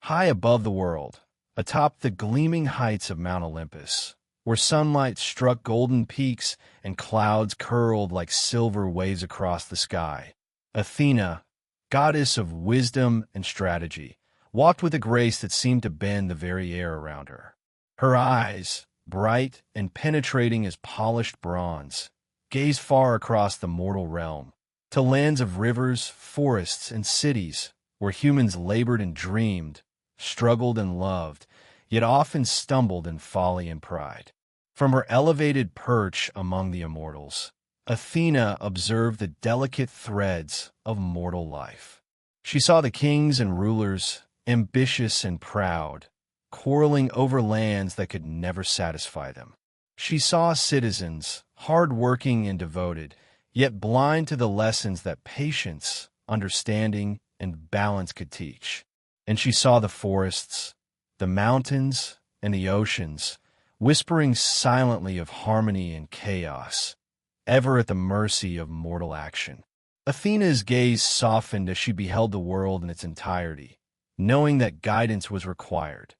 High above the world, atop the gleaming heights of Mount Olympus, where sunlight struck golden peaks and clouds curled like silver waves across the sky, Athena, goddess of wisdom and strategy, walked with a grace that seemed to bend the very air around her. Her eyes, bright and penetrating as polished bronze, gazed far across the mortal realm, to lands of rivers, forests, and cities where humans labored and dreamed, struggled and loved, yet often stumbled in folly and pride. From her elevated perch among the immortals, Athena observed the delicate threads of mortal life. She saw the kings and rulers, ambitious and proud, quarreling over lands that could never satisfy them. She saw citizens, hard-working and devoted, yet blind to the lessons that patience, understanding, and balance could teach. And she saw the forests, the mountains, and the oceans, whispering silently of harmony and chaos, ever at the mercy of mortal action. Athena's gaze softened as she beheld the world in its entirety, knowing that guidance was required,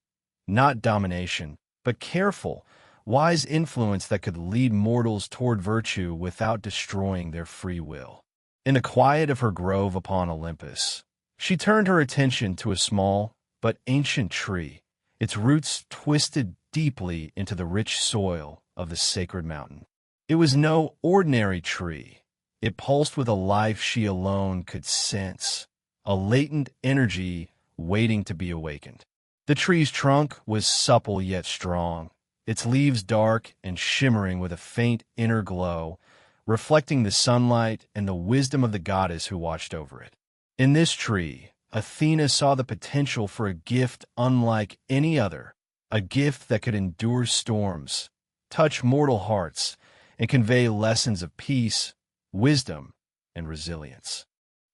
not domination, but careful, wise influence that could lead mortals toward virtue without destroying their free will. In the quiet of her grove upon Olympus, she turned her attention to a small but ancient tree, its roots twisted deeply into the rich soil of the sacred mountain. It was no ordinary tree. It pulsed with a life she alone could sense, a latent energy waiting to be awakened. The tree's trunk was supple yet strong, its leaves dark and shimmering with a faint inner glow, reflecting the sunlight and the wisdom of the goddess who watched over it. In this tree, Athena saw the potential for a gift unlike any other, a gift that could endure storms, touch mortal hearts, and convey lessons of peace, wisdom, and resilience.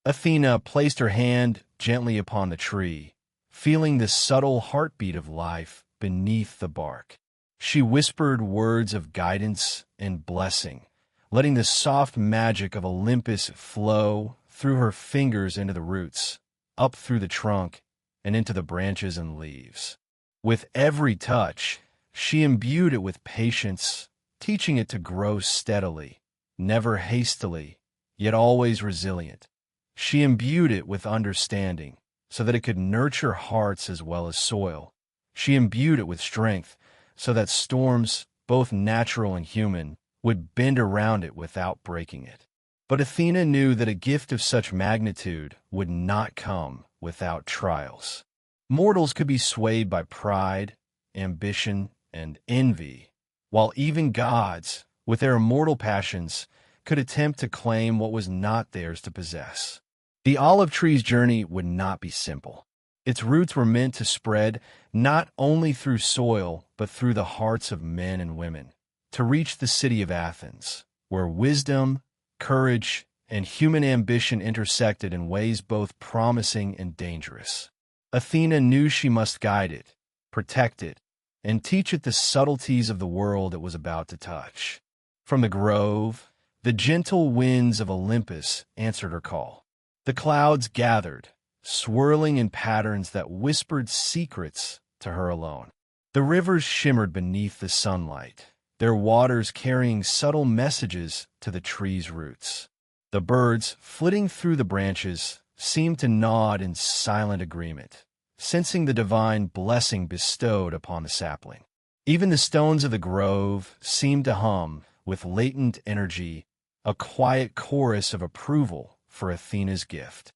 Athena placed her hand gently upon the tree, feeling the subtle heartbeat of life beneath the bark. She whispered words of guidance and blessing, letting the soft magic of Olympus flow through her fingers into the roots, up through the trunk, and into the branches and leaves. With every touch, she imbued it with patience, teaching it to grow steadily, never hastily, yet always resilient. She imbued it with understanding, so that it could nurture hearts as well as soil. She imbued it with strength, so that storms, both natural and human, would bend around it without breaking it. But Athena knew that a gift of such magnitude would not come without trials. Mortals could be swayed by pride, ambition, and envy, while even gods, with their immortal passions, could attempt to claim what was not theirs to possess. The olive tree's journey would not be simple. Its roots were meant to spread not only through soil, but through the hearts of men and women, to reach the city of Athens, where wisdom, courage, and human ambition intersected in ways both promising and dangerous. Athena knew she must guide it, protect it, and teach it the subtleties of the world it was about to touch. From the grove, the gentle winds of Olympus answered her call. The clouds gathered, swirling in patterns that whispered secrets to her alone. The rivers shimmered beneath the sunlight, their waters carrying subtle messages to the tree's roots. The birds, flitting through the branches, seemed to nod in silent agreement, sensing the divine blessing bestowed upon the sapling. Even the stones of the grove seemed to hum, with latent energy, a quiet chorus of approval for Athena's gift.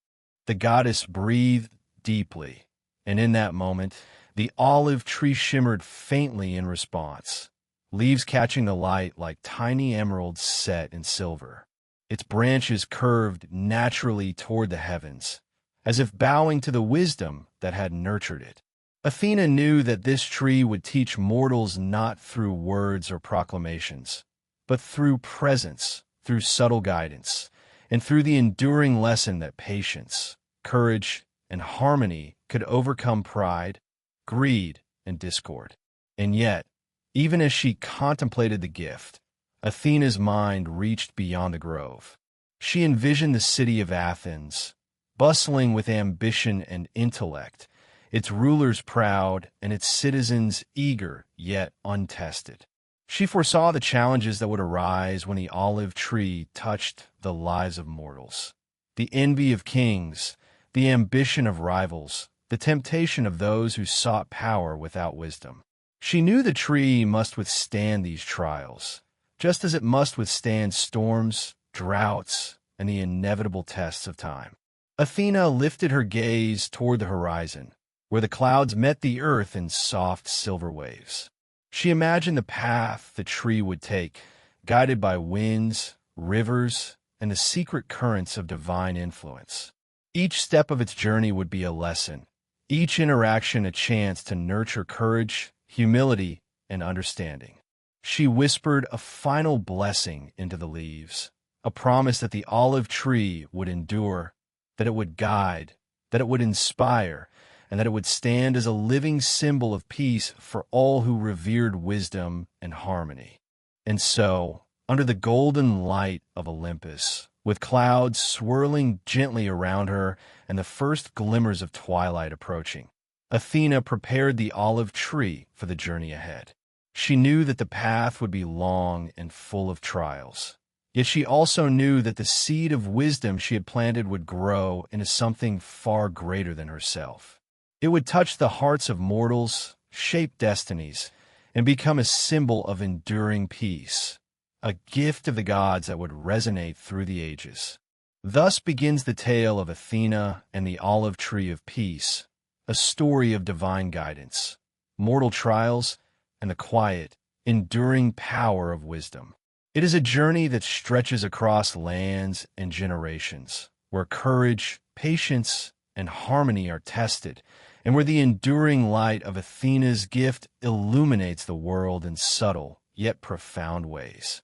The goddess breathed deeply, and in that moment, the olive tree shimmered faintly in response, leaves catching the light like tiny emeralds set in silver. Its branches curved naturally toward the heavens, as if bowing to the wisdom that had nurtured it. Athena knew that this tree would teach mortals not through words or proclamations, but through presence, through subtle guidance, and through the enduring lesson that patience, courage, and harmony could overcome pride, greed, and discord. And yet, even as she contemplated the gift, Athena's mind reached beyond the grove. She envisioned the city of Athens, bustling with ambition and intellect, its rulers proud and its citizens eager yet untested. She foresaw the challenges that would arise when the olive tree touched the lives of mortals. The envy of kings, the ambition of rivals, the temptation of those who sought power without wisdom. She knew the tree must withstand these trials, just as it must withstand storms, droughts, and the inevitable tests of time. Athena lifted her gaze toward the horizon, where the clouds met the earth in soft silver waves. She imagined the path the tree would take, guided by winds, rivers, and the secret currents of divine influence. Each step of its journey would be a lesson, each interaction a chance to nurture courage, humility, and understanding. She whispered a final blessing into the leaves, a promise that the olive tree would endure, that it would guide, that it would inspire, and that it would stand as a living symbol of peace for all who revered wisdom and harmony. And so, under the golden light of Olympus, with clouds swirling gently around her and the first glimmers of twilight approaching, Athena prepared the olive tree for the journey ahead. She knew that the path would be long and full of trials. Yet she also knew that the seed of wisdom she had planted would grow into something far greater than herself. It would touch the hearts of mortals, shape destinies, and become a symbol of enduring peace, a gift of the gods that would resonate through the ages. Thus begins the tale of Athena and the olive tree of peace, a story of divine guidance, mortal trials, and the quiet, enduring power of wisdom. It is a journey that stretches across lands and generations, where courage, patience, and harmony are tested, and where the enduring light of Athena's gift illuminates the world in subtle yet profound ways.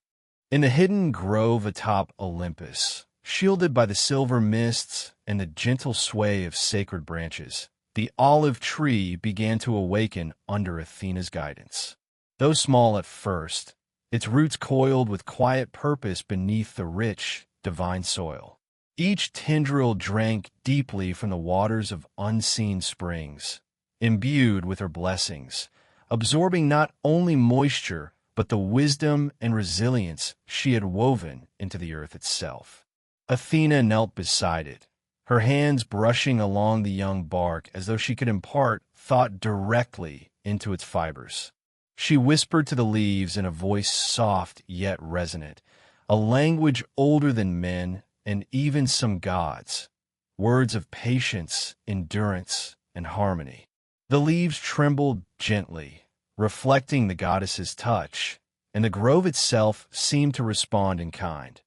In the hidden grove atop Olympus, shielded by the silver mists and the gentle sway of sacred branches, the olive tree began to awaken under Athena's guidance. Though small at first, its roots coiled with quiet purpose beneath the rich, divine soil. Each tendril drank deeply from the waters of unseen springs, imbued with her blessings, absorbing not only moisture, but the wisdom and resilience she had woven into the earth itself. Athena knelt beside it, her hands brushing along the young bark as though she could impart thought directly into its fibers. She whispered to the leaves in a voice soft yet resonant, a language older than men and even some gods, words of patience, endurance, and harmony. The leaves trembled gently, reflecting the goddess's touch, and the grove itself seemed to respond in kind.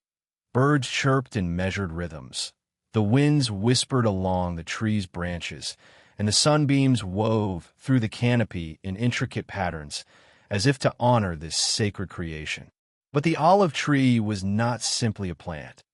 Birds chirped in measured rhythms. The winds whispered along the tree's branches, and the sunbeams wove through the canopy in intricate patterns, as if to honor this sacred creation. But the olive tree was not simply a plant.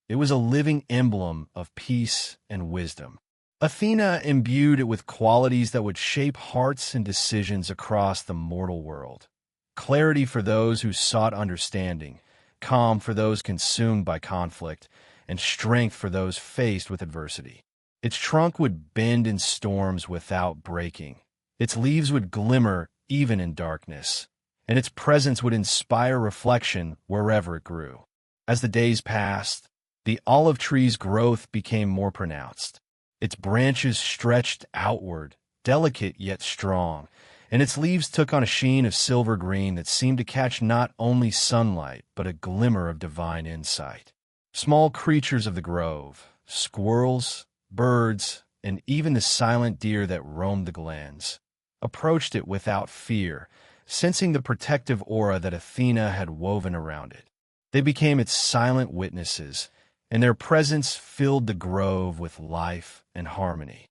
It was a living emblem of peace and wisdom. Athena imbued it with qualities that would shape hearts and decisions across the mortal world. Clarity for those who sought understanding, calm for those consumed by conflict, and strength for those faced with adversity. Its trunk would bend in storms without breaking. Its leaves would glimmer even in darkness, and its presence would inspire reflection wherever it grew. As the days passed, the olive tree's growth became more pronounced. Its branches stretched outward, delicate yet strong, and its leaves took on a sheen of silver green that seemed to catch not only sunlight, but a glimmer of divine insight. Small creatures of the grove, squirrels, birds, and even the silent deer that roamed the glens, approached it without fear, sensing the protective aura that Athena had woven around it. They became its silent witnesses, and their presence filled the grove with life and harmony.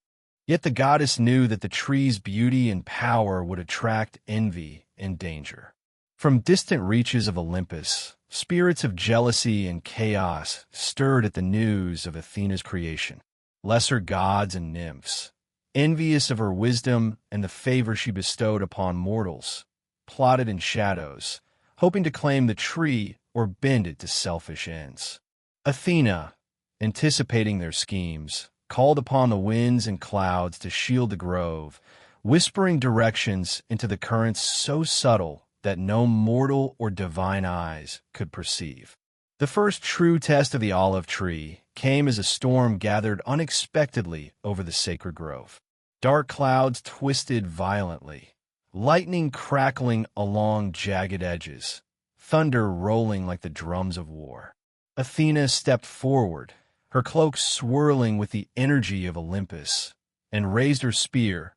Yet the goddess knew that the tree's beauty and power would attract envy and danger. From distant reaches of Olympus, spirits of jealousy and chaos stirred at the news of Athena's creation. Lesser gods and nymphs, envious of her wisdom and the favor she bestowed upon mortals, plotted in shadows, hoping to claim the tree or bend it to selfish ends. Athena, anticipating their schemes, called upon the winds and clouds to shield the grove, whispering directions into the currents so subtle that no mortal or divine eyes could perceive. The first true test of the olive tree came as a storm gathered unexpectedly over the sacred grove. Dark clouds twisted violently, lightning crackling along jagged edges, thunder rolling like the drums of war. Athena stepped forward, her cloak swirling with the energy of Olympus, and raised her spear,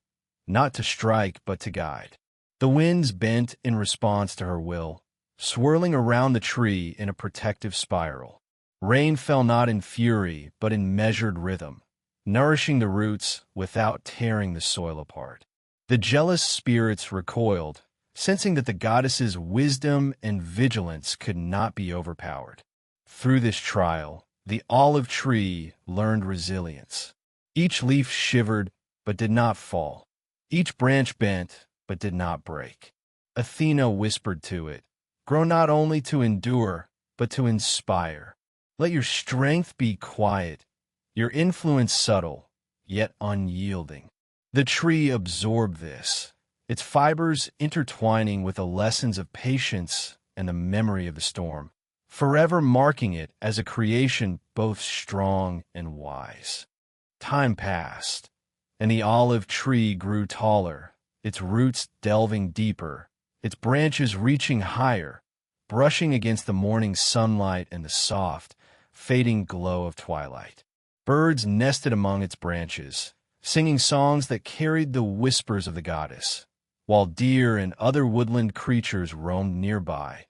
not to strike but to guide. The winds bent in response to her will, swirling around the tree in a protective spiral. Rain fell not in fury but in measured rhythm, nourishing the roots without tearing the soil apart. The jealous spirits recoiled, sensing that the goddess's wisdom and vigilance could not be overpowered. Through this trial, the olive tree learned resilience. Each leaf shivered but did not fall. Each branch bent but did not break. Athena whispered to it, "Grow not only to endure, but to inspire. Let your strength be quiet, your influence subtle, yet unyielding." The tree absorbed this, its fibers intertwining with the lessons of patience and the memory of the storm, forever marking it as a creation both strong and wise. Time passed, and the olive tree grew taller, its roots delving deeper, its branches reaching higher, brushing against the morning sunlight and the soft, fading glow of twilight. Birds nested among its branches, singing songs that carried the whispers of the goddess, while deer and other woodland creatures roamed nearby,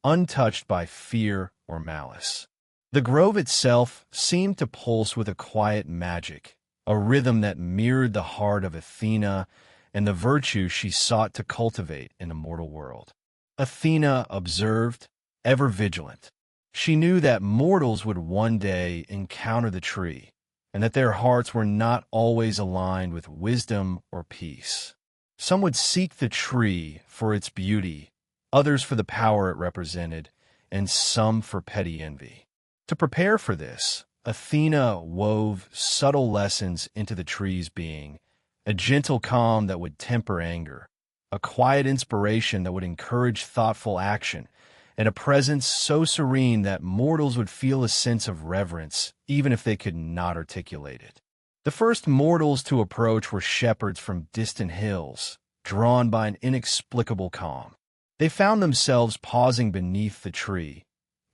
untouched by fear or malice. The grove itself seemed to pulse with a quiet magic, a rhythm that mirrored the heart of Athena and the virtue she sought to cultivate in the mortal world. Athena observed, ever vigilant. She knew that mortals would one day encounter the tree, and that their hearts were not always aligned with wisdom or peace. Some would seek the tree for its beauty, others for the power it represented, and some for petty envy. To prepare for this, Athena wove subtle lessons into the tree's being, a gentle calm that would temper anger, a quiet inspiration that would encourage thoughtful action, and a presence so serene that mortals would feel a sense of reverence, even if they could not articulate it. The first mortals to approach were shepherds from distant hills, drawn by an inexplicable calm. They found themselves pausing beneath the tree,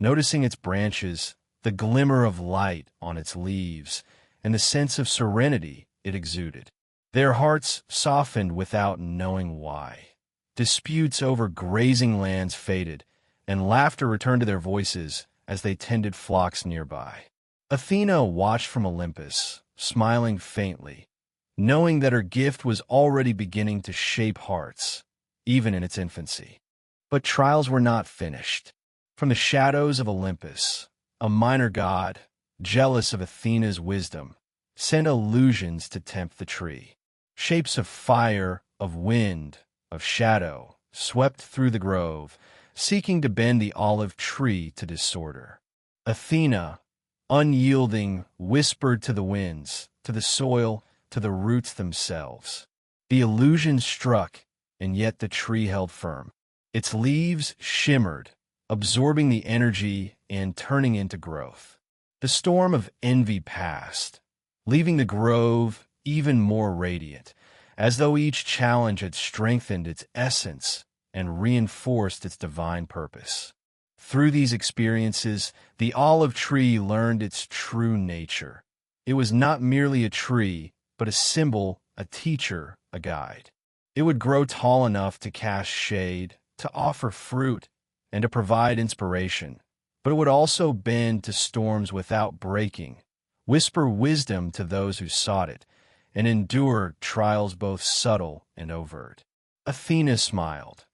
noticing its branches, the glimmer of light on its leaves, and the sense of serenity it exuded. Their hearts softened without knowing why. Disputes over grazing lands faded, and laughter returned to their voices as they tended flocks nearby. Athena watched from Olympus, smiling faintly, knowing that her gift was already beginning to shape hearts, even in its infancy. But trials were not finished. From the shadows of Olympus, a minor god, jealous of Athena's wisdom, sent illusions to tempt the tree. Shapes of fire, of wind, of shadow swept through the grove, seeking to bend the olive tree to disorder. Athena, unyielding, whispered to the winds, to the soil, to the roots themselves. The illusion struck, and yet the tree held firm. Its leaves shimmered, absorbing the energy and turning into growth. The storm of envy passed, leaving the grove even more radiant, as though each challenge had strengthened its essence and reinforced its divine purpose. Through these experiences, the olive tree learned its true nature. It was not merely a tree, but a symbol, a teacher, a guide. It would grow tall enough to cast shade, to offer fruit, and to provide inspiration, but it would also bend to storms without breaking, whisper wisdom to those who sought it, and endure trials both subtle and overt. Athena smiled,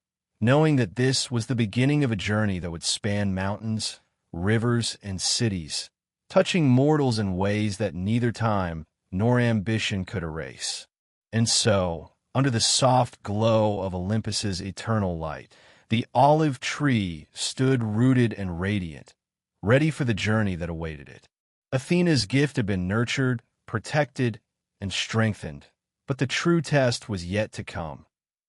knowing that this was the beginning of a journey that would span mountains, rivers, and cities, touching mortals in ways that neither time nor ambition could erase. And so, under the soft glow of Olympus's eternal light, the olive tree stood rooted and radiant, ready for the journey that awaited it. Athena's gift had been nurtured, protected, and strengthened. But the true test was yet to come.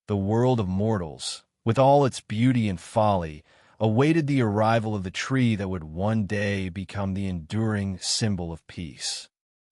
The world of mortals, with all its beauty and folly, awaited the arrival of the tree that would one day become the enduring symbol of peace.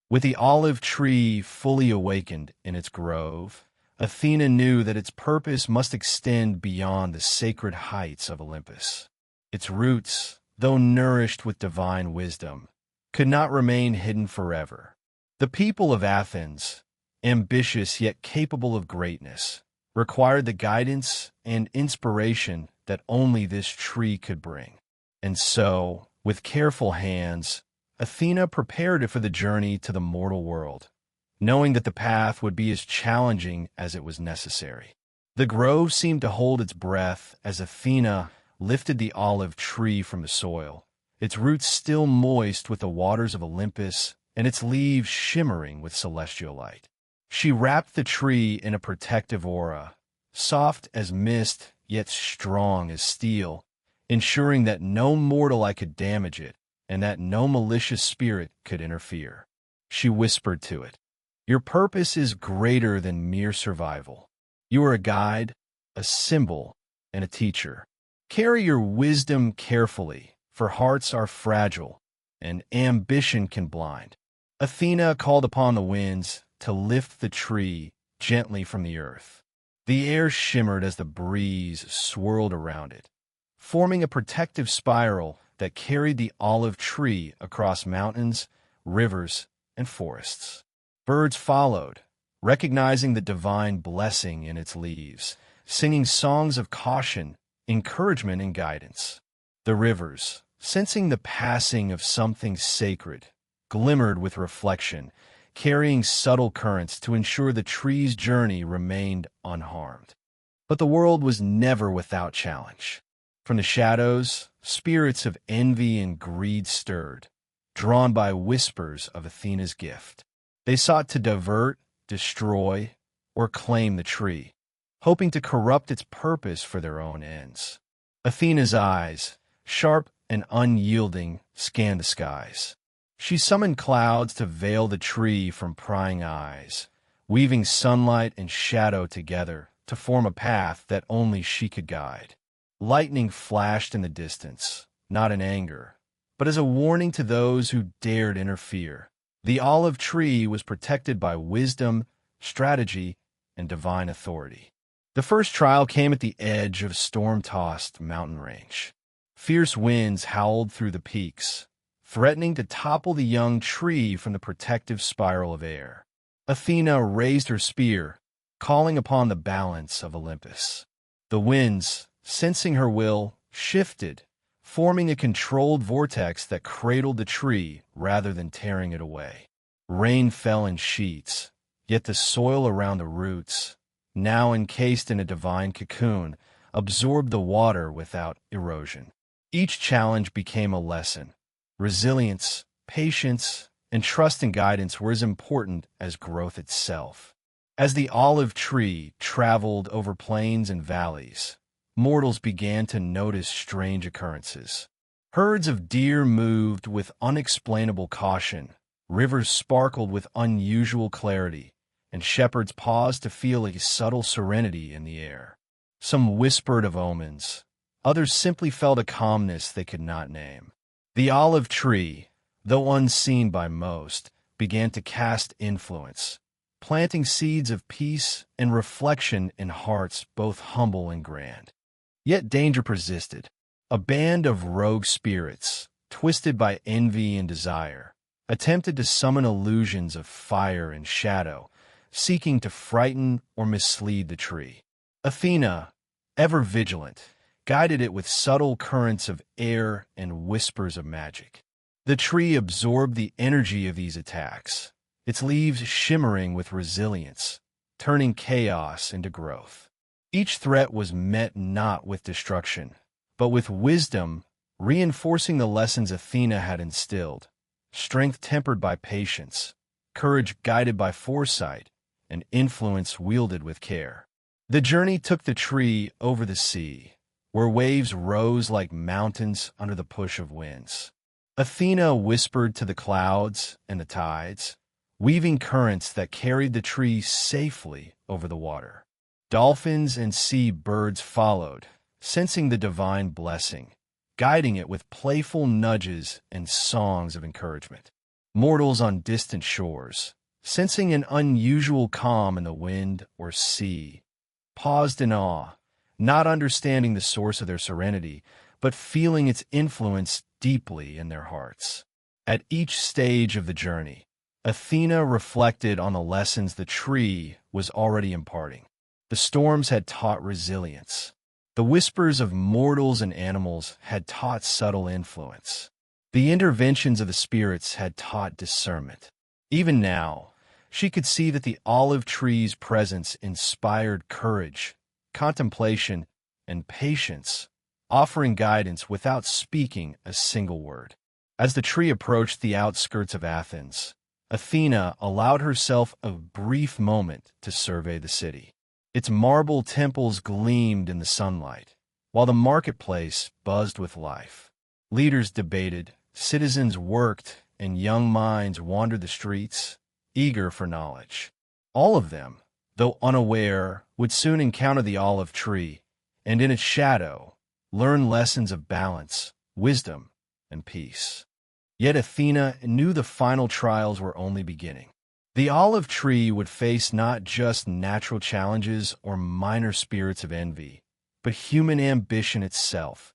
With the olive tree fully awakened in its grove, Athena knew that its purpose must extend beyond the sacred heights of Olympus. Its roots, though nourished with divine wisdom, could not remain hidden forever. The people of Athens, ambitious yet capable of greatness, required the guidance and inspiration that only this tree could bring. And so, with careful hands, Athena prepared it for the journey to the mortal world, knowing that the path would be as challenging as it was necessary. The grove seemed to hold its breath as Athena lifted the olive tree from the soil, its roots still moist with the waters of Olympus and its leaves shimmering with celestial light. She wrapped the tree in a protective aura, soft as mist yet strong as steel, ensuring that no mortal eye could damage it and that no malicious spirit could interfere. She whispered to it, "Your purpose is greater than mere survival. You are a guide, a symbol, and a teacher. Carry your wisdom carefully, for hearts are fragile, and ambition can blind." Athena called upon the winds to lift the tree gently from the earth. The air shimmered as the breeze swirled around it, forming a protective spiral that carried the olive tree across mountains, rivers, and forests. Birds followed, recognizing the divine blessing in its leaves, singing songs of caution, encouragement, and guidance. The rivers, sensing the passing of something sacred, glimmered with reflection, carrying subtle currents to ensure the tree's journey remained unharmed. But the world was never without challenge. From the shadows, spirits of envy and greed stirred, drawn by whispers of Athena's gift. They sought to divert, destroy, or claim the tree, hoping to corrupt its purpose for their own ends. Athena's eyes, sharp and unyielding, scanned the skies. She summoned clouds to veil the tree from prying eyes, weaving sunlight and shadow together to form a path that only she could guide. Lightning flashed in the distance, not in anger, but as a warning to those who dared interfere. The olive tree was protected by wisdom, strategy, and divine authority. The first trial came at the edge of a storm-tossed mountain range. Fierce winds howled through the peaks, threatening to topple the young tree from the protective spiral of air. Athena raised her spear, calling upon the balance of Olympus. The winds, sensing her will, shifted, forming a controlled vortex that cradled the tree rather than tearing it away. Rain fell in sheets, yet the soil around the roots, now encased in a divine cocoon, absorbed the water without erosion. Each challenge became a lesson. Resilience, patience, and trust and guidance were as important as growth itself. As the olive tree traveled over plains and valleys, mortals began to notice strange occurrences. Herds of deer moved with unexplainable caution, rivers sparkled with unusual clarity, and shepherds paused to feel a subtle serenity in the air. Some whispered of omens, others simply felt a calmness they could not name. The olive tree, though unseen by most, began to cast influence, planting seeds of peace and reflection in hearts both humble and grand. Yet danger persisted. A band of rogue spirits, twisted by envy and desire, attempted to summon illusions of fire and shadow, seeking to frighten or mislead the tree. Athena, ever vigilant, guided it with subtle currents of air and whispers of magic. The tree absorbed the energy of these attacks, its leaves shimmering with resilience, turning chaos into growth. Each threat was met not with destruction, but with wisdom, reinforcing the lessons Athena had instilled, strength tempered by patience, courage guided by foresight, and influence wielded with care. The journey took the tree over the sea, where waves rose like mountains under the push of winds. Athena whispered to the clouds and the tides, weaving currents that carried the tree safely over the water. Dolphins and sea birds followed, sensing the divine blessing, guiding it with playful nudges and songs of encouragement. Mortals on distant shores, sensing an unusual calm in the wind or sea, paused in awe, not understanding the source of their serenity, but feeling its influence deeply in their hearts. At each stage of the journey, Athena reflected on the lessons the tree was already imparting. The storms had taught resilience. The whispers of mortals and animals had taught subtle influence. The interventions of the spirits had taught discernment. Even now, she could see that the olive tree's presence inspired courage, contemplation, and patience, offering guidance without speaking a single word. As the tree approached the outskirts of Athens, Athena allowed herself a brief moment to survey the city. Its marble temples gleamed in the sunlight, while the marketplace buzzed with life. Leaders debated, citizens worked, and young minds wandered the streets, eager for knowledge. All of them, though unaware, would soon encounter the olive tree, and in its shadow, learn lessons of balance, wisdom, and peace. Yet Athena knew the final trials were only beginning. The olive tree would face not just natural challenges or minor spirits of envy, but human ambition itself.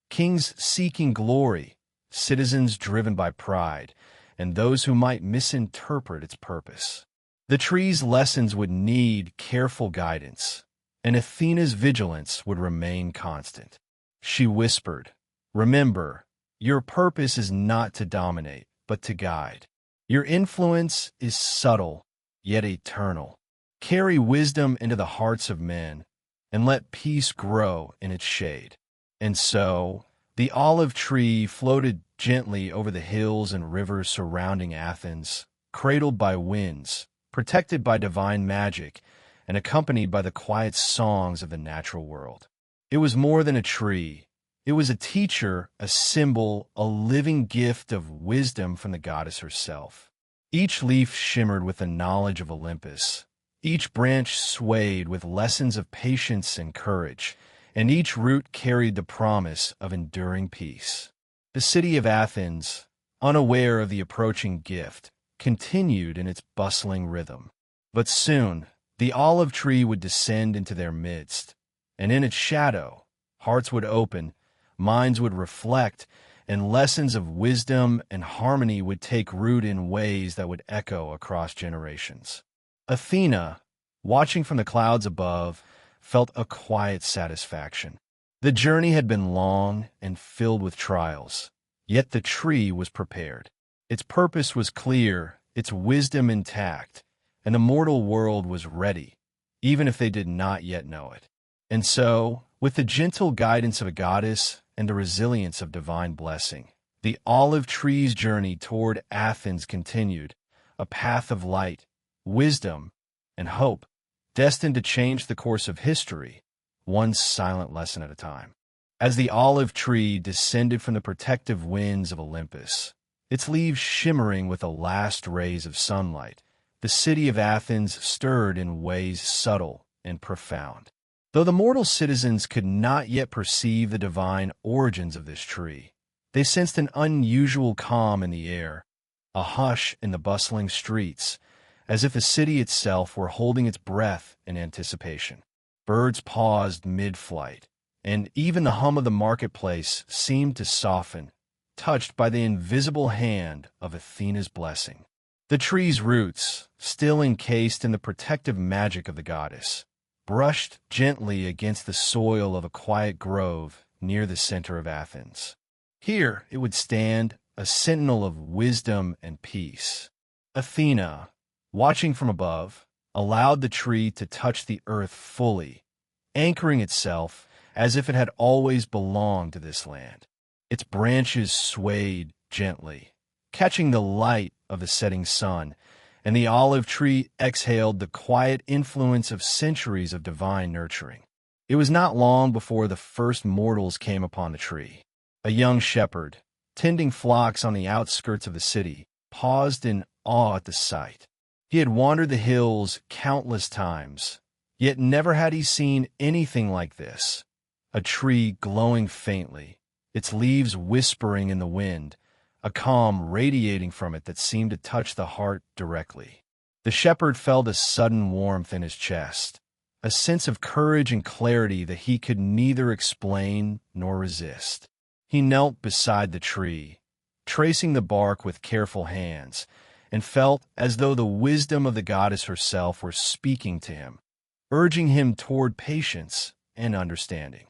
Kings seeking glory, citizens driven by pride, and those who might misinterpret its purpose. The tree's lessons would need careful guidance, and Athena's vigilance would remain constant. She whispered, "Remember, your purpose is not to dominate, but to guide. Your influence is subtle, yet eternal. Carry wisdom into the hearts of men, and let peace grow in its shade." And so, the olive tree floated gently over the hills and rivers surrounding Athens, cradled by winds, protected by divine magic, and accompanied by the quiet songs of the natural world. It was more than a tree. It was a teacher, a symbol, a living gift of wisdom from the goddess herself. Each leaf shimmered with the knowledge of Olympus. Each branch swayed with lessons of patience and courage, and each root carried the promise of enduring peace. The city of Athens, unaware of the approaching gift, continued in its bustling rhythm. But soon, the olive tree would descend into their midst, and in its shadow, hearts would open, minds would reflect, and lessons of wisdom and harmony would take root in ways that would echo across generations. Athena, watching from the clouds above, felt a quiet satisfaction. The journey had been long and filled with trials, yet the tree was prepared. Its purpose was clear, its wisdom intact, and the mortal world was ready, even if they did not yet know it. And so, with the gentle guidance of a goddess and the resilience of divine blessing, the olive tree's journey toward Athens continued, a path of light, wisdom, and hope, destined to change the course of history, one silent lesson at a time. As the olive tree descended from the protective winds of Olympus, its leaves shimmering with the last rays of sunlight, the city of Athens stirred in ways subtle and profound. Though the mortal citizens could not yet perceive the divine origins of this tree, they sensed an unusual calm in the air, a hush in the bustling streets, as if the city itself were holding its breath in anticipation. Birds paused mid-flight, and even the hum of the marketplace seemed to soften, touched by the invisible hand of Athena's blessing. The tree's roots, still encased in the protective magic of the goddess, brushed gently against the soil of a quiet grove near the center of Athens. Here it would stand, a sentinel of wisdom and peace. Athena, watching from above, allowed the tree to touch the earth fully, anchoring itself as if it had always belonged to this land. Its branches swayed gently, catching the light of the setting sun, and the olive tree exhaled the quiet influence of centuries of divine nurturing. It was not long before the first mortals came upon the tree. A young shepherd, tending flocks on the outskirts of the city, paused in awe at the sight. He had wandered the hills countless times, yet never had he seen anything like this. A tree glowing faintly, its leaves whispering in the wind, a calm radiating from it that seemed to touch the heart directly. The shepherd felt a sudden warmth in his chest, a sense of courage and clarity that he could neither explain nor resist. He knelt beside the tree, tracing the bark with careful hands, and felt as though the wisdom of the goddess herself were speaking to him, urging him toward patience and understanding.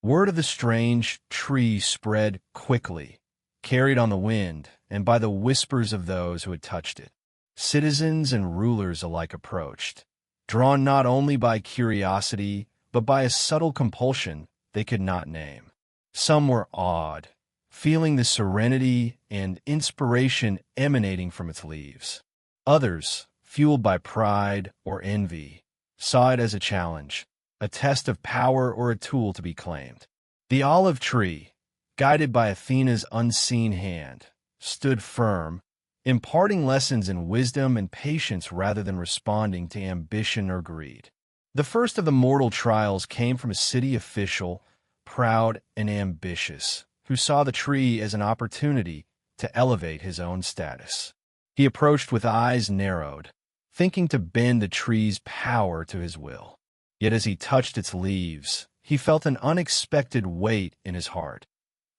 Word of the strange tree spread quickly, carried on the wind and by the whispers of those who had touched it. Citizens and rulers alike approached, drawn not only by curiosity, but by a subtle compulsion they could not name. Some were awed, feeling the serenity and inspiration emanating from its leaves. Others, fueled by pride or envy, saw it as a challenge, a test of power or a tool to be claimed. The olive tree, guided by Athena's unseen hand, stood firm, imparting lessons in wisdom and patience rather than responding to ambition or greed. The first of the mortal trials came from a city official, proud and ambitious, who saw the tree as an opportunity to elevate his own status. He approached with eyes narrowed, thinking to bend the tree's power to his will. Yet as he touched its leaves, he felt an unexpected weight in his heart,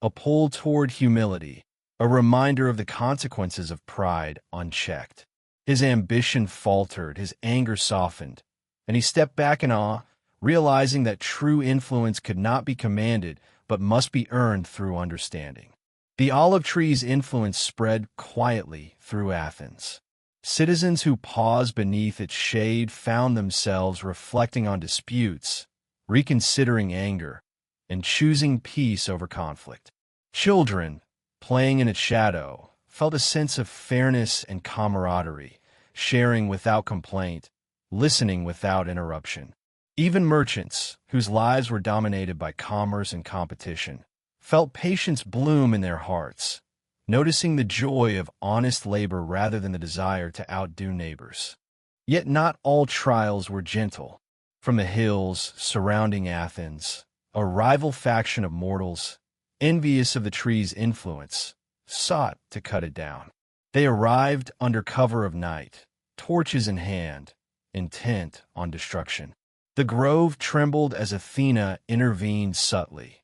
a pull toward humility, a reminder of the consequences of pride unchecked. His ambition faltered, his anger softened, and he stepped back in awe, realizing that true influence could not be commanded but must be earned through understanding. The olive tree's influence spread quietly through Athens. Citizens who paused beneath its shade found themselves reflecting on disputes, reconsidering anger, and choosing peace over conflict. Children, playing in its shadow, felt a sense of fairness and camaraderie, sharing without complaint, listening without interruption. Even merchants, whose lives were dominated by commerce and competition, felt patience bloom in their hearts, noticing the joy of honest labor rather than the desire to outdo neighbors. Yet not all trials were gentle. From the hills surrounding Athens, a rival faction of mortals, envious of the tree's influence, sought to cut it down. They arrived under cover of night, torches in hand, intent on destruction. The grove trembled as Athena intervened subtly.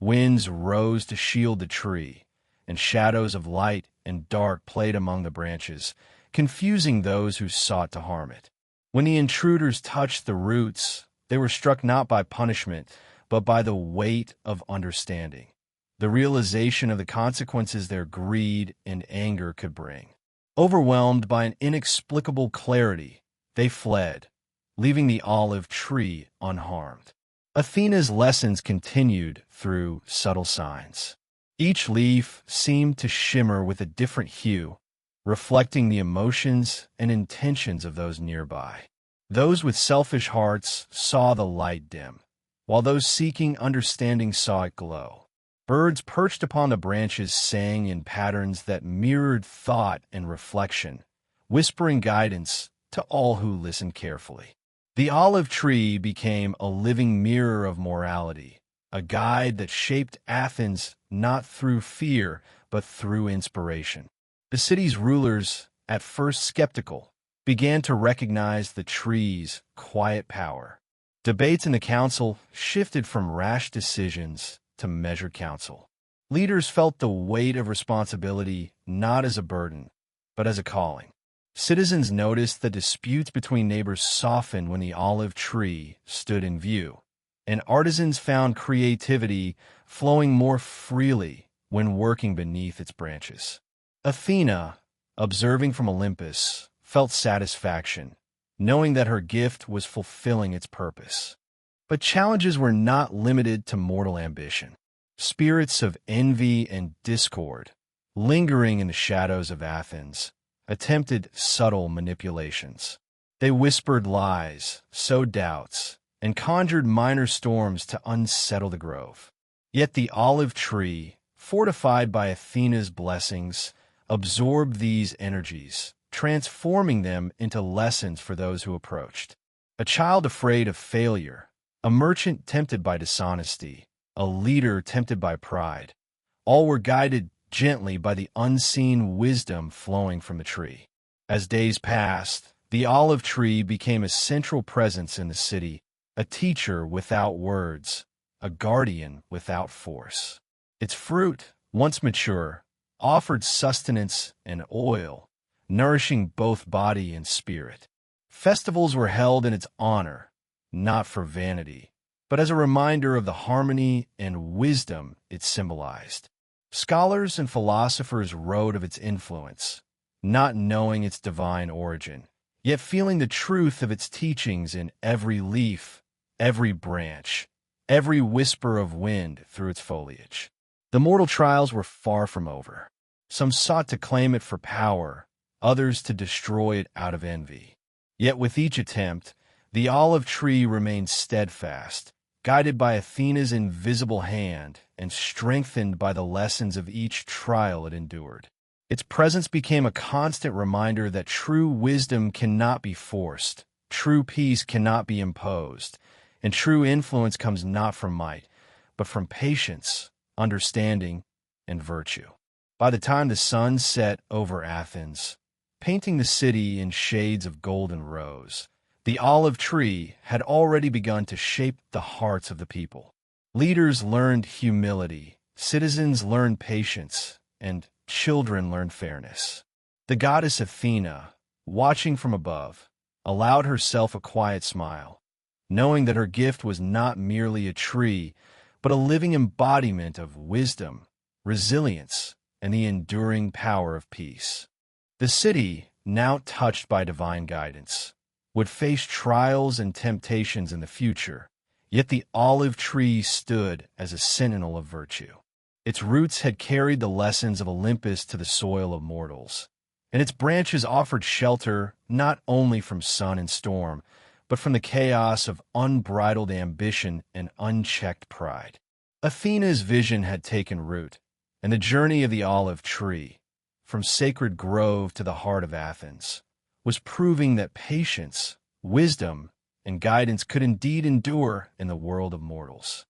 Winds rose to shield the tree, and shadows of light and dark played among the branches, confusing those who sought to harm it. When the intruders touched the roots, they were struck not by punishment, but by the weight of understanding, the realization of the consequences their greed and anger could bring. Overwhelmed by an inexplicable clarity, they fled, leaving the olive tree unharmed. Athena's lessons continued through subtle signs. Each leaf seemed to shimmer with a different hue, reflecting the emotions and intentions of those nearby. Those with selfish hearts saw the light dim, while those seeking understanding saw it glow. Birds perched upon the branches sang in patterns that mirrored thought and reflection, whispering guidance to all who listened carefully. The olive tree became a living mirror of morality, a guide that shaped Athens not through fear, but through inspiration. The city's rulers, at first skeptical, began to recognize the tree's quiet power. Debates in the council shifted from rash decisions to measured counsel. Leaders felt the weight of responsibility not as a burden, but as a calling. Citizens noticed that disputes between neighbors softened when the olive tree stood in view, and artisans found creativity flowing more freely when working beneath its branches. Athena, observing from Olympus, felt satisfaction, knowing that her gift was fulfilling its purpose. But challenges were not limited to mortal ambition. Spirits of envy and discord, lingering in the shadows of Athens, attempted subtle manipulations. They whispered lies, sowed doubts, and conjured minor storms to unsettle the grove. Yet the olive tree, fortified by Athena's blessings, absorbed these energies, transforming them into lessons for those who approached. A child afraid of failure, a merchant tempted by dishonesty, a leader tempted by pride. All were guided gently by the unseen wisdom flowing from the tree. As days passed, the olive tree became a central presence in the city, a teacher without words, a guardian without force. Its fruit, once mature, offered sustenance and oil, nourishing both body and spirit. Festivals were held in its honor, not for vanity, but as a reminder of the harmony and wisdom it symbolized. Scholars and philosophers wrote of its influence, not knowing its divine origin, yet feeling the truth of its teachings in every leaf, every branch, every whisper of wind through its foliage. The mortal trials were far from over. Some sought to claim it for power, others to destroy it out of envy. Yet with each attempt, the olive tree remained steadfast, guided by Athena's invisible hand and strengthened by the lessons of each trial it endured. Its presence became a constant reminder that true wisdom cannot be forced, true peace cannot be imposed, and true influence comes not from might, but from patience, understanding, and virtue. By the time the sun set over Athens, painting the city in shades of golden rose, the olive tree had already begun to shape the hearts of the people. Leaders learned humility, citizens learned patience, and children learned fairness. The goddess Athena, watching from above, allowed herself a quiet smile, knowing that her gift was not merely a tree, but a living embodiment of wisdom, resilience, and the enduring power of peace. The city, now touched by divine guidance, would face trials and temptations in the future, yet the olive tree stood as a sentinel of virtue. Its roots had carried the lessons of Olympus to the soil of mortals, and its branches offered shelter not only from sun and storm, but from the chaos of unbridled ambition and unchecked pride. Athena's vision had taken root, and the journey of the olive tree, from sacred grove to the heart of Athens, was proving that patience, wisdom, and guidance could indeed endure in the world of mortals.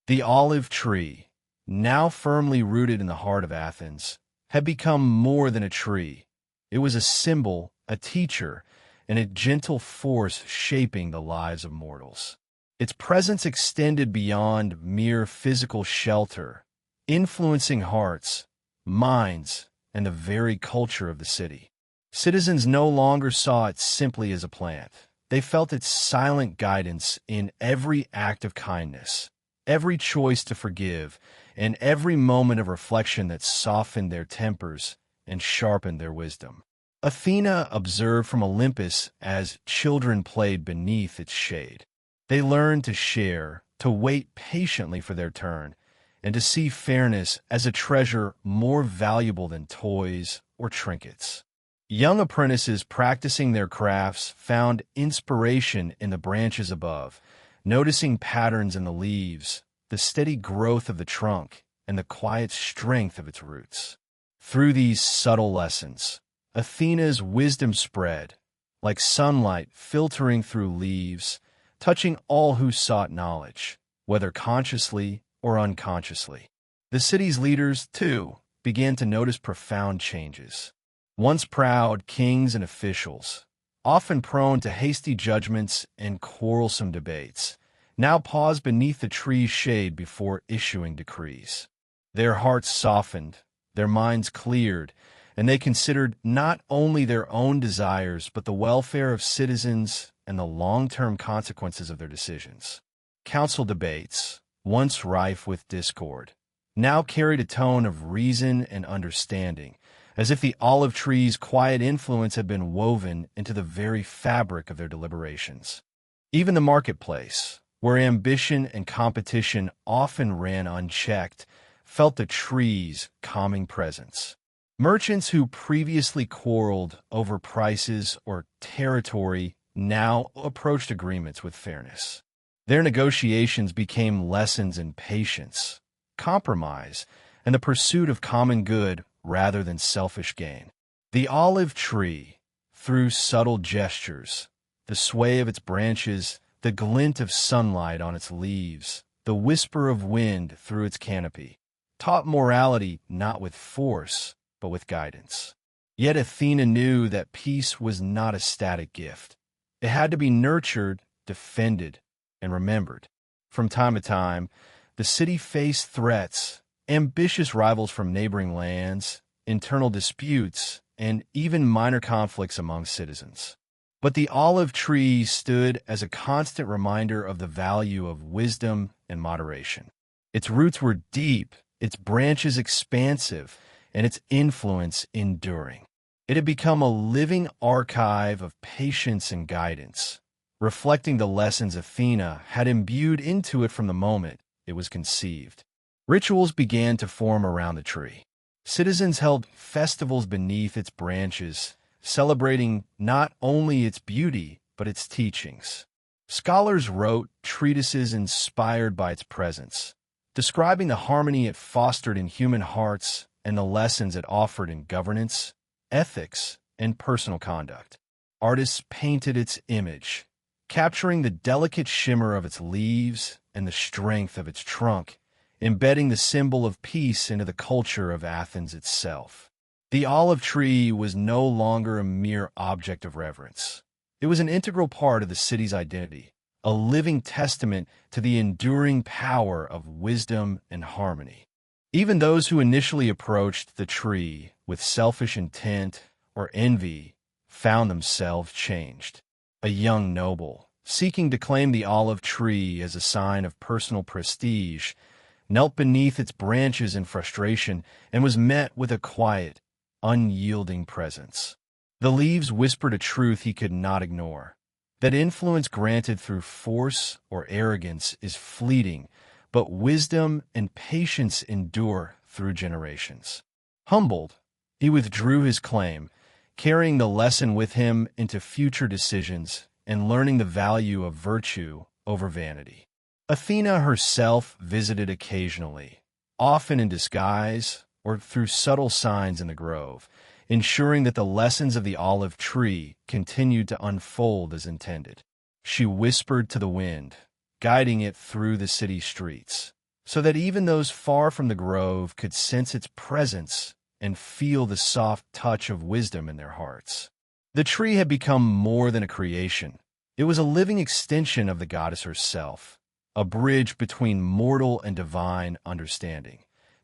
The olive tree, now firmly rooted in the heart of Athens, had become more than a tree. It was a symbol, a teacher, and a gentle force shaping the lives of mortals. Its presence extended beyond mere physical shelter, influencing hearts, minds, and the very culture of the city. Citizens no longer saw it simply as a plant. They felt its silent guidance in every act of kindness, every choice to forgive, and every moment of reflection that softened their tempers and sharpened their wisdom. Athena observed from Olympus as children played beneath its shade. They learned to share, to wait patiently for their turn, and to see fairness as a treasure more valuable than toys or trinkets. Young apprentices practicing their crafts found inspiration in the branches above, noticing patterns in the leaves, the steady growth of the trunk, and the quiet strength of its roots. Through these subtle lessons, Athena's wisdom spread, like sunlight filtering through leaves, touching all who sought knowledge, whether consciously or unconsciously. The city's leaders, too, began to notice profound changes. Once proud kings and officials, often prone to hasty judgments and quarrelsome debates, now paused beneath the tree's shade before issuing decrees. Their hearts softened, their minds cleared, and they considered not only their own desires but the welfare of citizens and the long-term consequences of their decisions. Council debates, once rife with discord, now carried a tone of reason and understanding, as if the olive tree's quiet influence had been woven into the very fabric of their deliberations. Even the marketplace, where ambition and competition often ran unchecked, felt the tree's calming presence. Merchants who previously quarreled over prices or territory now approached agreements with fairness. Their negotiations became lessons in patience, compromise, and the pursuit of common good rather than selfish gain. The olive tree, through subtle gestures, the sway of its branches, the glint of sunlight on its leaves, the whisper of wind through its canopy, taught morality not with force, but with guidance. Yet Athena knew that peace was not a static gift. It had to be nurtured, defended, and remembered. From time to time, the city faced threats, ambitious rivals from neighboring lands, internal disputes, and even minor conflicts among citizens. But the olive tree stood as a constant reminder of the value of wisdom and moderation. Its roots were deep, its branches expansive, and its influence enduring. It had become a living archive of patience and guidance, reflecting the lessons Athena had imbued into it from the moment it was conceived. Rituals began to form around the tree. Citizens held festivals beneath its branches, celebrating not only its beauty, but its teachings. Scholars wrote treatises inspired by its presence, describing the harmony it fostered in human hearts and the lessons it offered in governance, ethics, and personal conduct. Artists painted its image, capturing the delicate shimmer of its leaves and the strength of its trunk, embedding the symbol of peace into the culture of Athens itself. The olive tree was no longer a mere object of reverence. It was an integral part of the city's identity, a living testament to the enduring power of wisdom and harmony. Even those who initially approached the tree with selfish intent or envy found themselves changed. A young noble, seeking to claim the olive tree as a sign of personal prestige, knelt beneath its branches in frustration and was met with a quiet, unyielding presence. The leaves whispered a truth he could not ignore, that influence granted through force or arrogance is fleeting, but wisdom and patience endure through generations. Humbled, he withdrew his claim, carrying the lesson with him into future decisions and learning the value of virtue over vanity. Athena herself visited occasionally, often in disguise or through subtle signs in the grove, ensuring that the lessons of the olive tree continued to unfold as intended. She whispered to the wind, guiding it through the city streets, so that even those far from the grove could sense its presence and feel the soft touch of wisdom in their hearts. The tree had become more than a creation. It was a living extension of the goddess herself, a bridge between mortal and divine understanding,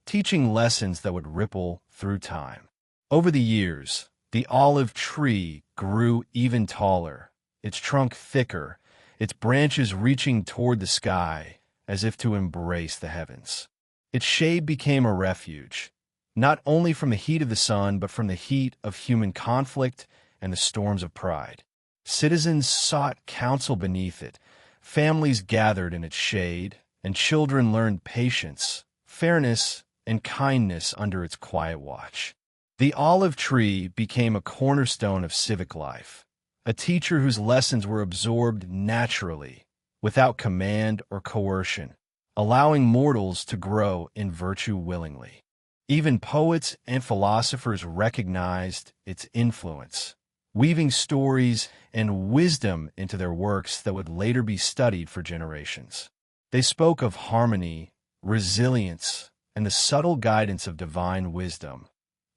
teaching lessons that would ripple through time. Over the years, the olive tree grew even taller, its trunk thicker, its branches reaching toward the sky as if to embrace the heavens. Its shade became a refuge, not only from the heat of the sun, but from the heat of human conflict and the storms of pride. Citizens sought counsel beneath it, families gathered in its shade, and children learned patience, fairness, and kindness under its quiet watch. The olive tree became a cornerstone of civic life, a teacher whose lessons were absorbed naturally, without command or coercion, allowing mortals to grow in virtue willingly. Even poets and philosophers recognized its influence, weaving stories and wisdom into their works that would later be studied for generations. They spoke of harmony, resilience, and the subtle guidance of divine wisdom,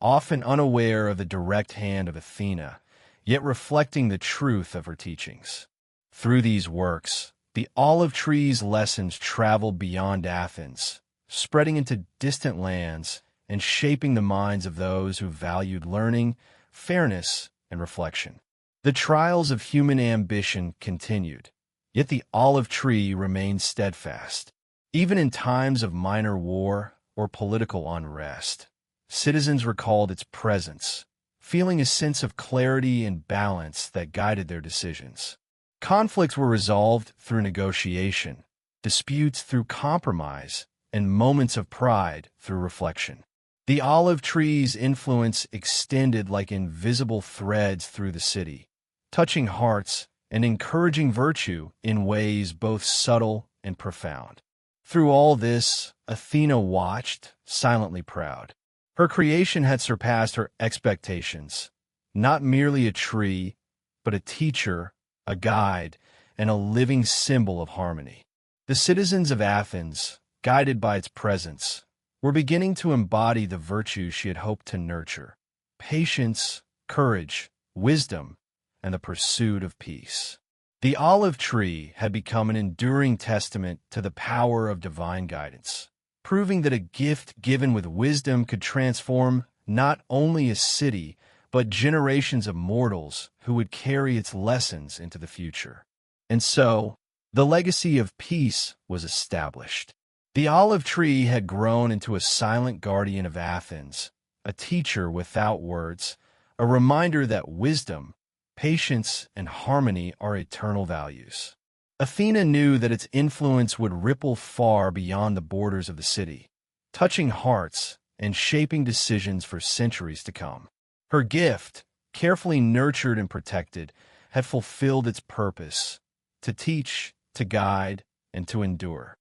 often unaware of the direct hand of Athena, yet reflecting the truth of her teachings. Through these works, the olive tree's lessons traveled beyond Athens, spreading into distant lands and shaping the minds of those who valued learning, fairness, and reflection. The trials of human ambition continued, yet the olive tree remained steadfast. Even in times of minor war or political unrest, citizens recalled its presence, feeling a sense of clarity and balance that guided their decisions. Conflicts were resolved through negotiation, disputes through compromise, and moments of pride through reflection. The olive tree's influence extended like invisible threads through the city, touching hearts and encouraging virtue in ways both subtle and profound. Through all this, Athena watched, silently proud. Her creation had surpassed her expectations, not merely a tree, but a teacher, a guide, and a living symbol of harmony. The citizens of Athens, guided by its presence, were beginning to embody the virtues she had hoped to nurture: patience, courage, wisdom, and the pursuit of peace. The olive tree had become an enduring testament to the power of divine guidance, proving that a gift given with wisdom could transform not only a city, but generations of mortals who would carry its lessons into the future. And so, the legacy of peace was established. The olive tree had grown into a silent guardian of Athens, a teacher without words, a reminder that wisdom, patience, and harmony are eternal values. Athena knew that its influence would ripple far beyond the borders of the city, touching hearts and shaping decisions for centuries to come. Her gift, carefully nurtured and protected, had fulfilled its purpose: to teach, to guide, and to endure.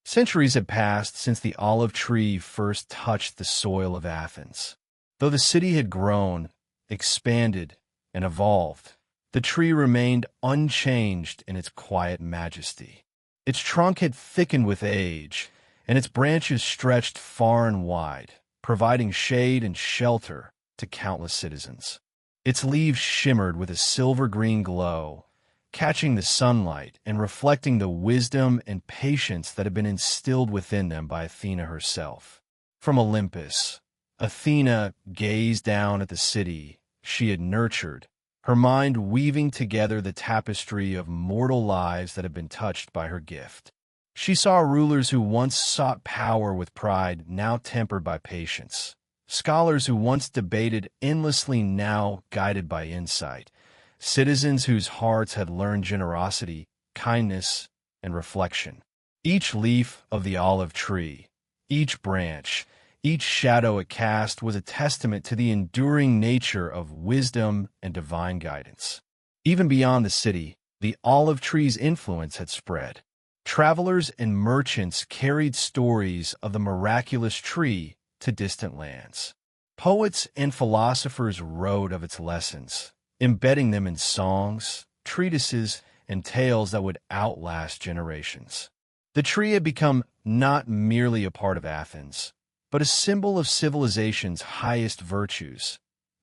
Centuries had passed since the olive tree first touched the soil of Athens. Though the city had grown, expanded, and evolved, the tree remained unchanged in its quiet majesty. Its trunk had thickened with age, and its branches stretched far and wide, providing shade and shelter to countless citizens. Its leaves shimmered with a silver-green glow, catching the sunlight and reflecting the wisdom and patience that had been instilled within them by Athena herself. From Olympus, Athena gazed down at the city she had nurtured, her mind weaving together the tapestry of mortal lives that had been touched by her gift. She saw rulers who once sought power with pride, now tempered by patience; scholars who once debated endlessly, now guided by insight; citizens whose hearts had learned generosity, kindness, and reflection. Each leaf of the olive tree, each branch, each shadow it cast was a testament to the enduring nature of wisdom and divine guidance. Even beyond the city, the olive tree's influence had spread. Travelers and merchants carried stories of the miraculous tree to distant lands. Poets and philosophers wrote of its lessons, embedding them in songs, treatises, and tales that would outlast generations. The tree had become not merely a part of Athens, but a symbol of civilization's highest virtues: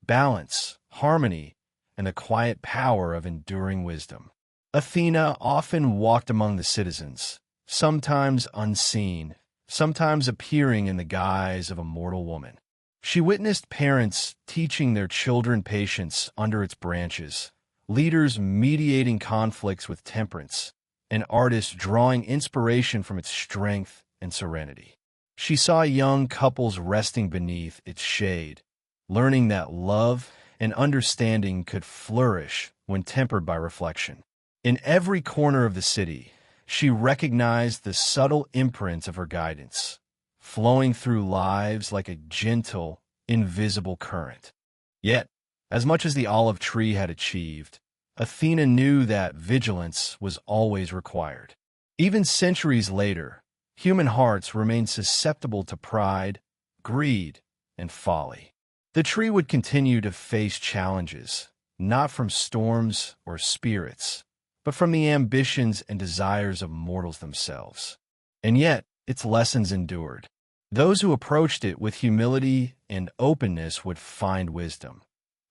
balance, harmony, and the quiet power of enduring wisdom. Athena often walked among the citizens, sometimes unseen, sometimes appearing in the guise of a mortal woman. She witnessed parents teaching their children patience under its branches, leaders mediating conflicts with temperance, and artists drawing inspiration from its strength and serenity. She saw young couples resting beneath its shade, learning that love and understanding could flourish when tempered by reflection. In every corner of the city, she recognized the subtle imprints of her guidance, flowing through lives like a gentle, invisible current. Yet, as much as the olive tree had achieved, Athena knew that vigilance was always required. Even centuries later, human hearts remained susceptible to pride, greed, and folly. The tree would continue to face challenges, not from storms or spirits, but from the ambitions and desires of mortals themselves. And yet, its lessons endured. Those who approached it with humility and openness would find wisdom.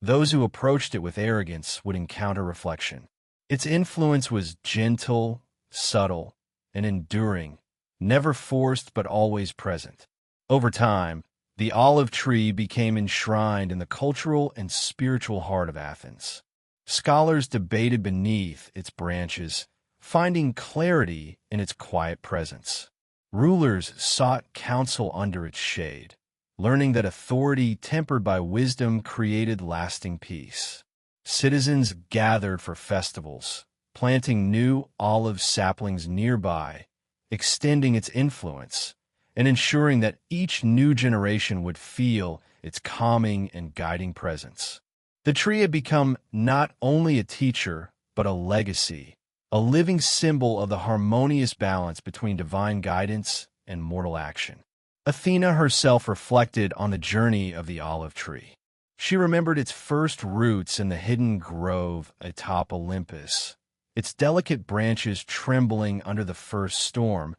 Those who approached it with arrogance would encounter reflection. Its influence was gentle, subtle, and enduring, never forced but always present. Over time, the olive tree became enshrined in the cultural and spiritual heart of Athens. Scholars debated beneath its branches, finding clarity in its quiet presence. Rulers sought counsel under its shade, learning that authority tempered by wisdom created lasting peace. Citizens gathered for festivals, planting new olive saplings nearby, extending its influence, and ensuring that each new generation would feel its calming and guiding presence. The tree had become not only a teacher, but a legacy, a living symbol of the harmonious balance between divine guidance and mortal action. Athena herself reflected on the journey of the olive tree. She remembered its first roots in the hidden grove atop Olympus, its delicate branches trembling under the first storm,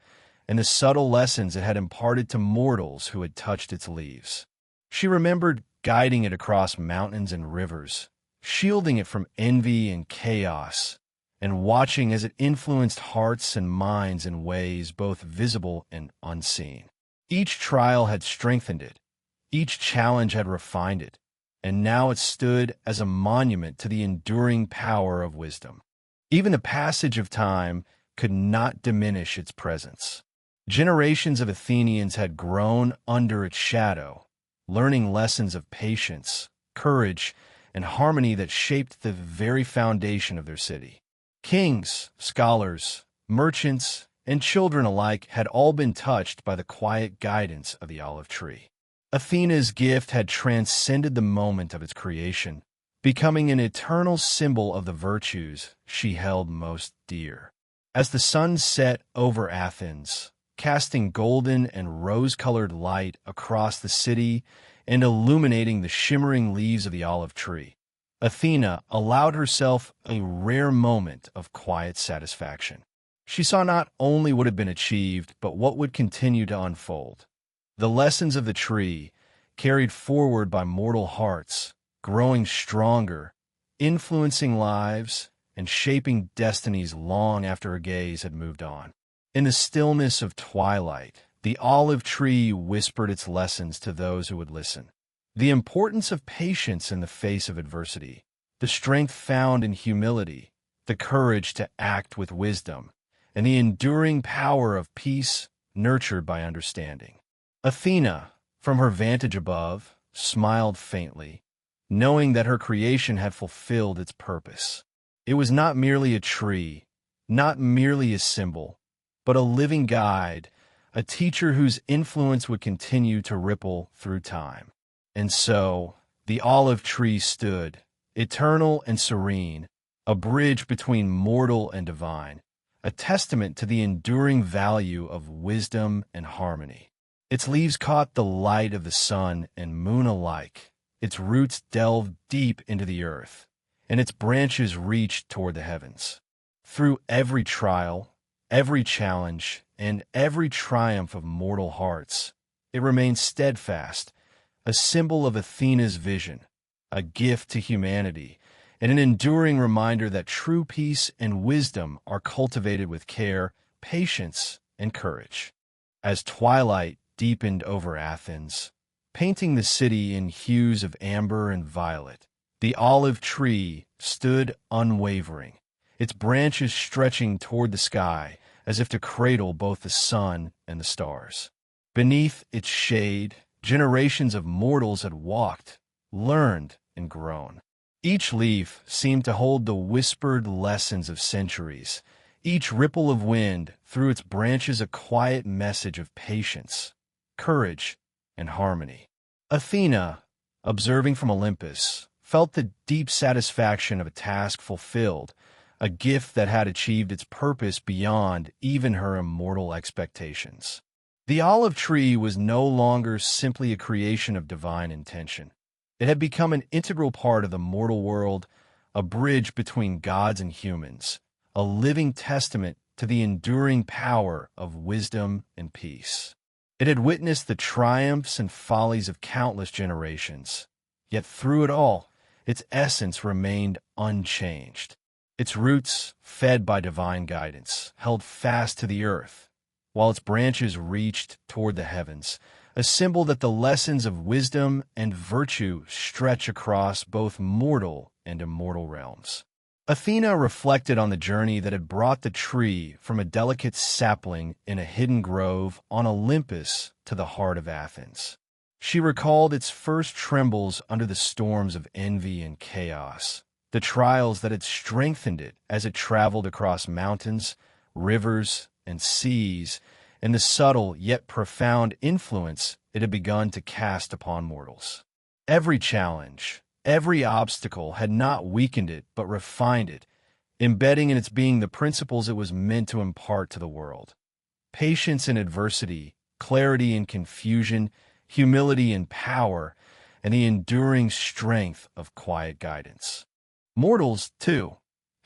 and the subtle lessons it had imparted to mortals who had touched its leaves. She remembered guiding it across mountains and rivers, shielding it from envy and chaos, and watching as it influenced hearts and minds in ways both visible and unseen. Each trial had strengthened it, each challenge had refined it, and now it stood as a monument to the enduring power of wisdom. Even the passage of time could not diminish its presence. Generations of Athenians had grown under its shadow, learning lessons of patience, courage, and harmony that shaped the very foundation of their city. Kings, scholars, merchants, and children alike had all been touched by the quiet guidance of the olive tree. Athena's gift had transcended the moment of its creation, becoming an eternal symbol of the virtues she held most dear. As the sun set over Athens, casting golden and rose-colored light across the city and illuminating the shimmering leaves of the olive tree, Athena allowed herself a rare moment of quiet satisfaction. She saw not only what had been achieved, but what would continue to unfold. The lessons of the tree, carried forward by mortal hearts, growing stronger, influencing lives, and shaping destinies long after her gaze had moved on. In the stillness of twilight, the olive tree whispered its lessons to those who would listen. The importance of patience in the face of adversity, the strength found in humility, the courage to act with wisdom, and the enduring power of peace nurtured by understanding. Athena, from her vantage above, smiled faintly, knowing that her creation had fulfilled its purpose. It was not merely a tree, not merely a symbol, but a living guide, a teacher whose influence would continue to ripple through time. And so, the olive tree stood, eternal and serene, a bridge between mortal and divine, a testament to the enduring value of wisdom and harmony. Its leaves caught the light of the sun and moon alike, its roots delved deep into the earth, and its branches reached toward the heavens. Through every trial, every challenge, and every triumph of mortal hearts, it remained steadfast, a symbol of Athena's vision, a gift to humanity, and an enduring reminder that true peace and wisdom are cultivated with care, patience, and courage. As twilight deepened over Athens, painting the city in hues of amber and violet, the olive tree stood unwavering, its branches stretching toward the sky as if to cradle both the sun and the stars. Beneath its shade, generations of mortals had walked, learned, and grown. Each leaf seemed to hold the whispered lessons of centuries. Each ripple of wind threw its branches a quiet message of patience, courage, and harmony. Athena, observing from Olympus, felt the deep satisfaction of a task fulfilled, a gift that had achieved its purpose beyond even her immortal expectations. The olive tree was no longer simply a creation of divine intention. It had become an integral part of the mortal world, a bridge between gods and humans, a living testament to the enduring power of wisdom and peace. It had witnessed the triumphs and follies of countless generations, yet through it all, its essence remained unchanged. Its roots, fed by divine guidance, held fast to the earth, while its branches reached toward the heavens, a symbol that the lessons of wisdom and virtue stretch across both mortal and immortal realms. Athena reflected on the journey that had brought the tree from a delicate sapling in a hidden grove on Olympus to the heart of Athens. She recalled its first trembles under the storms of envy and chaos, the trials that had strengthened it as it traveled across mountains, rivers, and seas, and the subtle yet profound influence it had begun to cast upon mortals. Every challenge, every obstacle had not weakened it but refined it, embedding in its being the principles it was meant to impart to the world. Patience in adversity, clarity in confusion, humility in power, and the enduring strength of quiet guidance. Mortals, too,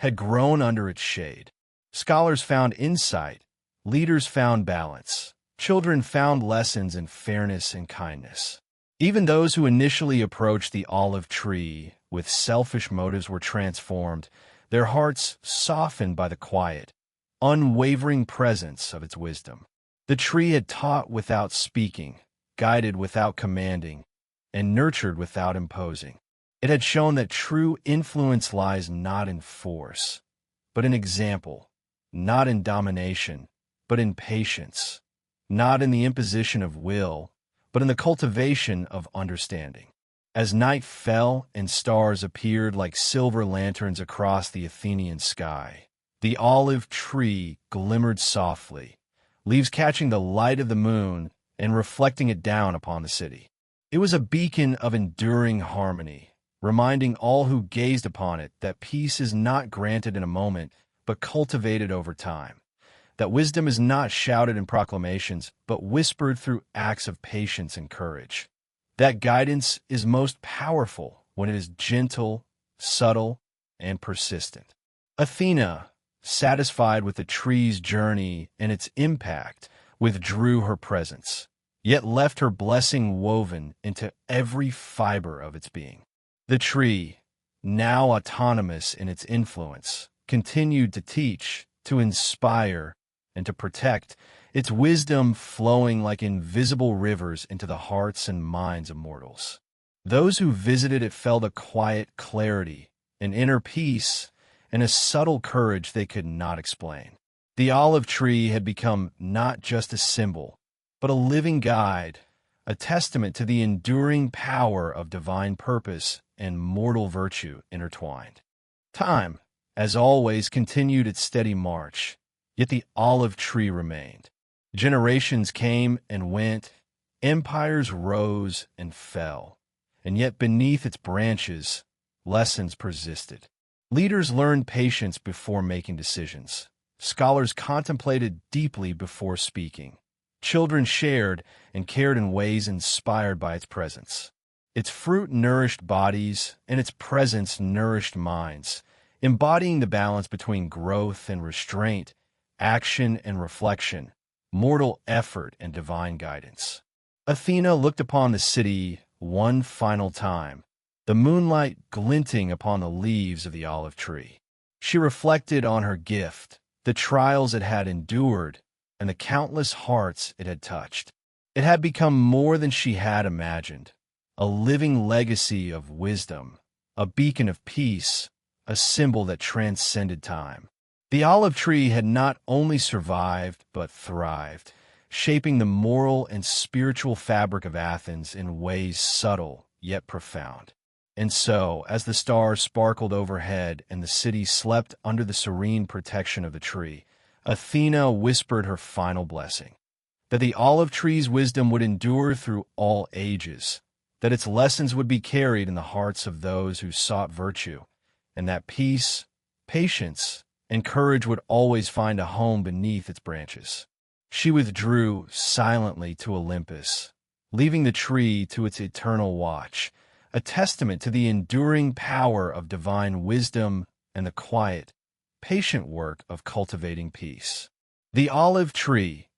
had grown under its shade. Scholars found insight, leaders found balance, children found lessons in fairness and kindness. Even those who initially approached the olive tree with selfish motives were transformed, their hearts softened by the quiet, unwavering presence of its wisdom. The tree had taught without speaking, guided without commanding, and nurtured without imposing. It had shown that true influence lies not in force, but in example, not in domination, but in patience, not in the imposition of will, but in the cultivation of understanding. As night fell and stars appeared like silver lanterns across the Athenian sky, the olive tree glimmered softly, leaves catching the light of the moon and reflecting it down upon the city. It was a beacon of enduring harmony, reminding all who gazed upon it that peace is not granted in a moment, but cultivated over time, that wisdom is not shouted in proclamations, but whispered through acts of patience and courage, that guidance is most powerful when it is gentle, subtle, and persistent. Athena, satisfied with the tree's journey and its impact, withdrew her presence, yet left her blessing woven into every fiber of its being. The tree, now autonomous in its influence, continued to teach, to inspire, and to protect, its wisdom flowing like invisible rivers into the hearts and minds of mortals. Those who visited it felt a quiet clarity, an inner peace, and a subtle courage they could not explain. The olive tree had become not just a symbol, but a living guide, a testament to the enduring power of divine purpose and mortal virtue intertwined. Time, as always, continued its steady march, yet the olive tree remained. Generations came and went, empires rose and fell, and yet beneath its branches, lessons persisted. Leaders learned patience before making decisions. Scholars contemplated deeply before speaking. Children shared and cared in ways inspired by its presence. Its fruit nourished bodies, and its presence nourished minds, embodying the balance between growth and restraint, action and reflection, mortal effort and divine guidance. Athena looked upon the city one final time, the moonlight glinting upon the leaves of the olive tree. She reflected on her gift, the trials it had endured, and the countless hearts it had touched. It had become more than she had imagined, a living legacy of wisdom, a beacon of peace, a symbol that transcended time. The olive tree had not only survived, but thrived, shaping the moral and spiritual fabric of Athens in ways subtle yet profound. And so, as the stars sparkled overhead and the city slept under the serene protection of the tree, Athena whispered her final blessing, that the olive tree's wisdom would endure through all ages, that its lessons would be carried in the hearts of those who sought virtue, and that peace, patience, and courage would always find a home beneath its branches. She withdrew silently to Olympus, leaving the tree to its eternal watch, a testament to the enduring power of divine wisdom and the quiet, patient work of cultivating peace. The olive tree,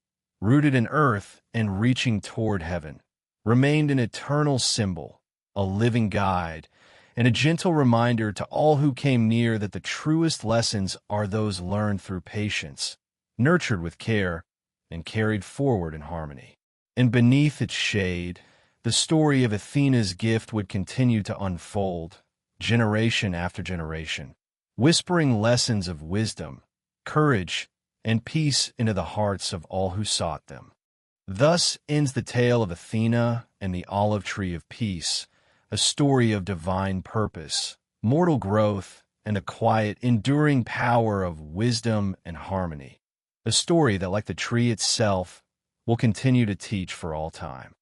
rooted in earth and reaching toward heaven, remained an eternal symbol, a living guide, and a gentle reminder to all who came near that the truest lessons are those learned through patience, nurtured with care, and carried forward in harmony. And beneath its shade, the story of Athena's gift would continue to unfold, generation after generation, whispering lessons of wisdom, courage, and peace into the hearts of all who sought them. Thus ends the tale of Athena and the olive tree of peace, a story of divine purpose, mortal growth, and the quiet, enduring power of wisdom and harmony. A story that, like the tree itself, will continue to teach for all time.